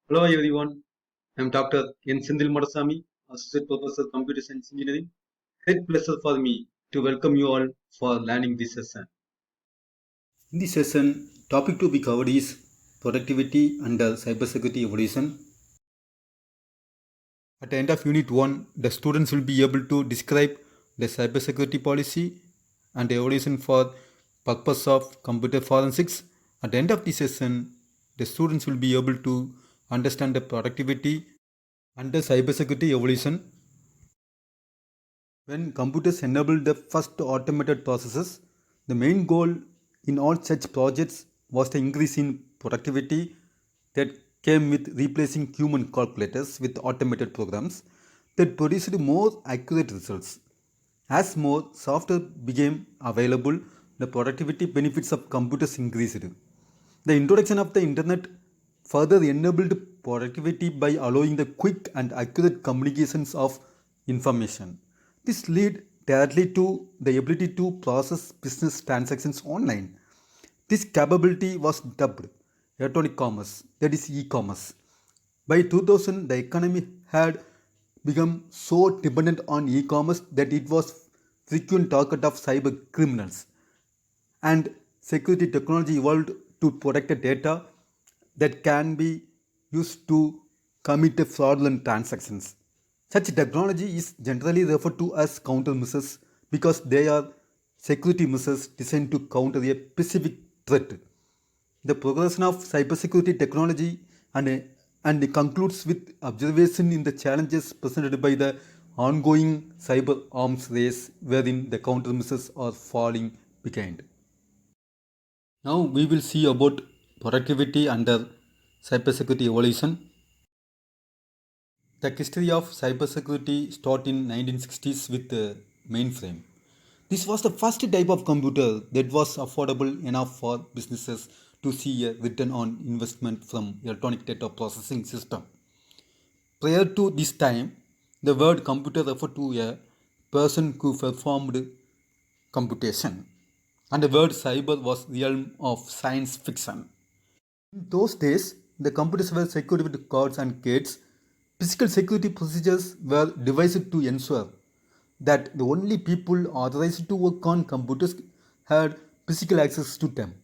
Hello everyone, I am Dr. N.Senthil Madasamy, Associate Professor Computer Science Engineering. Great pleasure for me to welcome you all for learning this session. In this session, topic to be covered is productivity under cybersecurity evolution. At the end of Unit 1, the students will be able to describe the cybersecurity policy and the evolution for purpose of computer forensics. At the end of the session, the students will be able to understand the productivity under cybersecurity evolution. When computers enabled the first automated processes, the main goal in all such projects was the increase in productivity that came with replacing human calculators with automated programs that produced more accurate results. As more software became available, the productivity benefits of computers increased. The introduction of the internet further enabled productivity by allowing the quick and accurate communications of information. This led directly to the ability to process business transactions online. This capability was dubbed electronic commerce, that is e-commerce. By 2000, the economy had become so dependent on e-commerce that it was frequent target of cyber criminals, and security technology evolved to protect the data that can be used to commit fraudulent transactions. Such technology is generally referred to as countermeasures because they are security measures designed to counter a specific threat. The progression of cybersecurity technology and concludes with observation in the challenges presented by the ongoing cyber arms race wherein the countermeasures are falling behind. Now we will see about productivity under cybersecurity evolution. The history of cybersecurity started in 1960s with the mainframe. This was the first type of computer that was affordable enough for businesses to see a return on investment from electronic data processing system. Prior to this time, the word computer referred to a person who performed computation, and the word cyber was the realm of science fiction. In those days, the computers were secured with codes and gates. Physical security procedures were devised to ensure that the only people authorized to work on computers had physical access to them.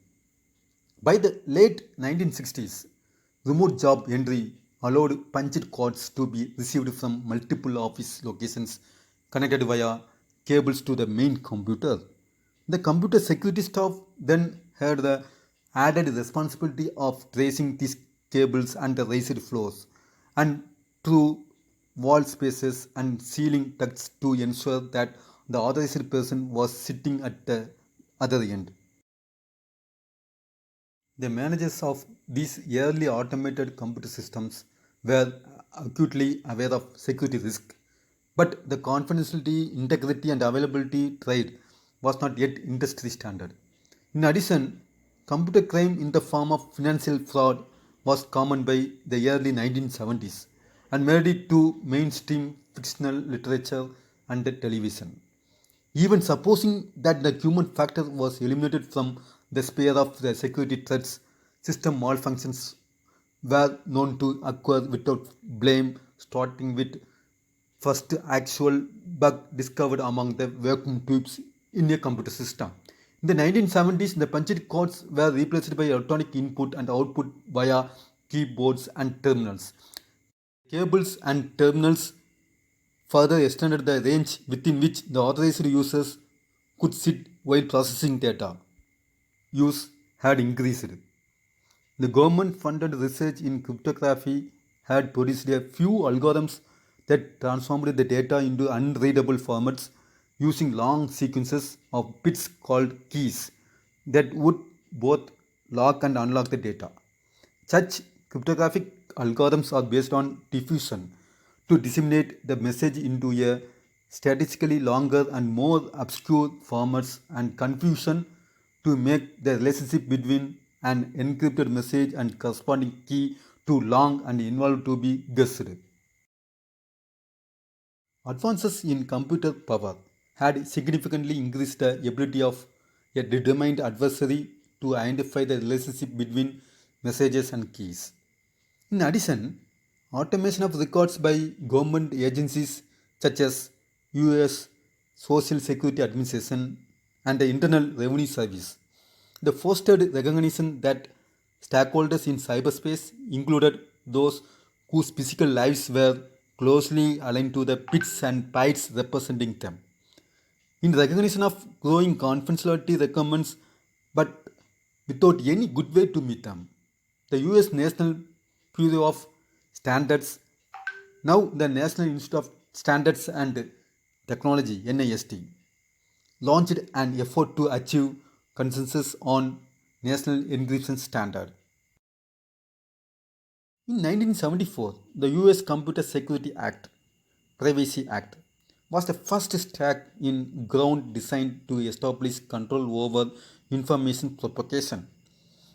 By the late 1960s, remote job entry allowed punched codes to be received from multiple office locations connected via cables to the main computer. The computer security staff then had the added responsibility of tracing these cables and the raised floors and through wall spaces and ceiling ducts to ensure that the authorized person was sitting at the other end. The managers of these early automated computer systems were acutely aware of security risk, but the confidentiality, integrity, and availability trade was not yet industry standard. In addition, computer crime in the form of financial fraud was common by the early 1970s and made it to mainstream fictional literature and television. Even supposing that the human factor was eliminated from the sphere of the security threats, system malfunctions were known to occur without blame, starting with first actual bug discovered among the vacuum tubes in a computer system. In the 1970s, the punched codes were replaced by electronic input and output via keyboards and terminals. Cables and terminals further extended the range within which the authorized users could sit while processing data. Use had increased. The government funded research in cryptography had produced a few algorithms that transformed the data into unreadable formats using long sequences of bits called keys that would both lock and unlock the data. Such cryptographic algorithms are based on diffusion to disseminate the message into a statistically longer and more obscure formats, and confusion to make the relationship between an encrypted message and corresponding key too long and involved to be guessed. Advances in computer power had significantly increased the ability of a determined adversary to identify the relationship between messages and keys. In addition, automation of records by government agencies such as US Social Security Administration and the Internal Revenue Service. The fostered recognition that stakeholders in cyberspace included those whose physical lives were closely aligned to the bits and bytes representing them. In recognition of growing confidentiality requirements, but without any good way to meet them. The US National Bureau of Standards, now the National Institute of Standards and Technology (NIST), launched an effort to achieve consensus on national encryption standard. In 1974, the US Computer Security Act, Privacy Act, was the first step in ground designed to establish control over information propagation.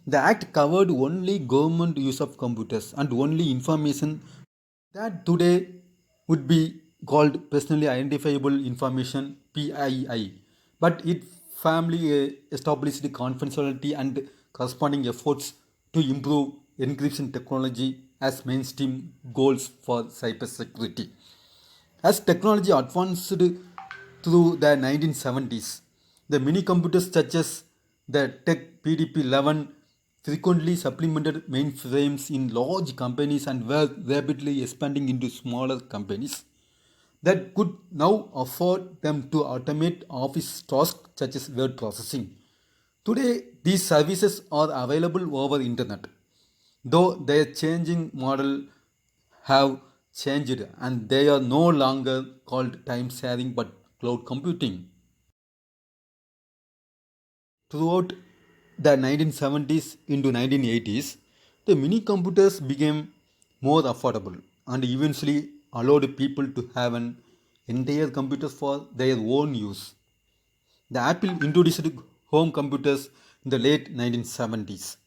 The act covered only government use of computers and only information that today would be called personally identifiable information PII, but it firmly established confidentiality and corresponding efforts to improve encryption technology as mainstream goals for cybersecurity. As technology advanced through the 1970s, the mini computers such as the Tech PDP-11 frequently supplemented mainframes in large companies and were rapidly expanding into smaller companies that could now afford them to automate office tasks such as word processing. Today, these services are available over internet, though their changing model have changed and they are no longer called time sharing but cloud computing. Throughout the 1970s into 1980s, the mini computers became more affordable and eventually allowed people to have an entire computer for their own use. The Apple introduced home computers in the late 1970s.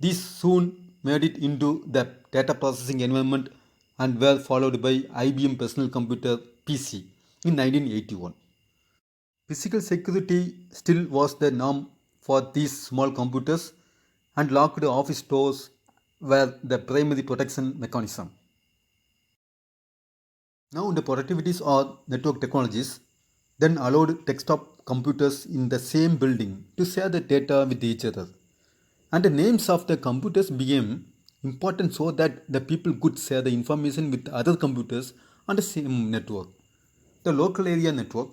These soon made it into the data processing environment and were followed by IBM Personal Computer PC in 1981. Physical security still was the norm for these small computers, and locked office doors were the primary protection mechanism. Now, the productivities or network technologies then allowed desktop computers in the same building to share the data with each other. And the names of the computers became important so that the people could share the information with other computers on the same network. The local area network,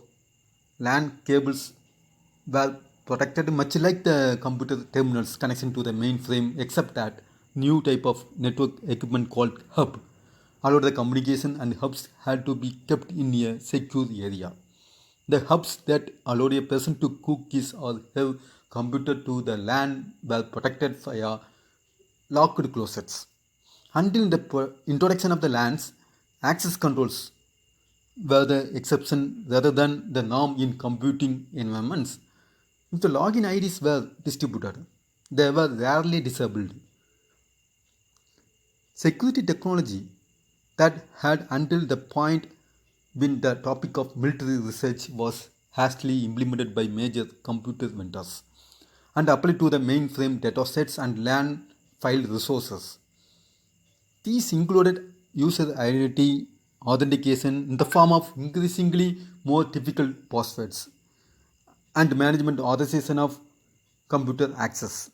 LAN cables were protected much like the computer terminals connection to the mainframe, except that new type of network equipment called hub allowed the communication, and hubs had to be kept in a secure area. The hubs that allowed a person to cook his or her computer to the LAN were protected via locked closets. Until the introduction of the LANs, access controls were the exception rather than the norm in computing environments. If the login IDs were distributed, they were rarely disabled. Security technology that had until the point been the topic of military research was hastily implemented by major computer vendors and applied to the mainframe datasets and LAN file resources. These included user identity authentication in the form of increasingly more difficult passwords and management authorization of computer access.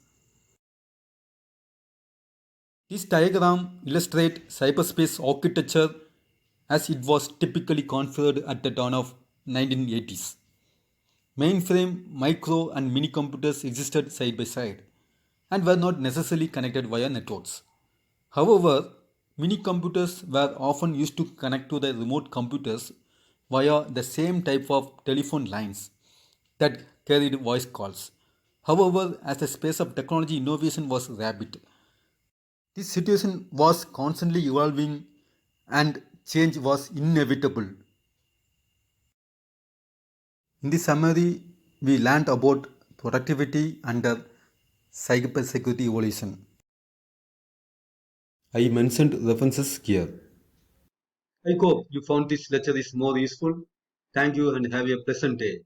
This diagram illustrates cyberspace architecture as it was typically configured at the dawn of 1980s. Mainframe, micro and mini computers existed side by side and were not necessarily connected via networks. However, mini computers were often used to connect to the remote computers via the same type of telephone lines that carried voice calls. However, as the space of technology innovation was rapid, this situation was constantly evolving and change was inevitable. In this summary, we learned about productivity under cybersecurity evolution. I mentioned references here. I hope you found this lecture is more useful. Thank you and have a pleasant day.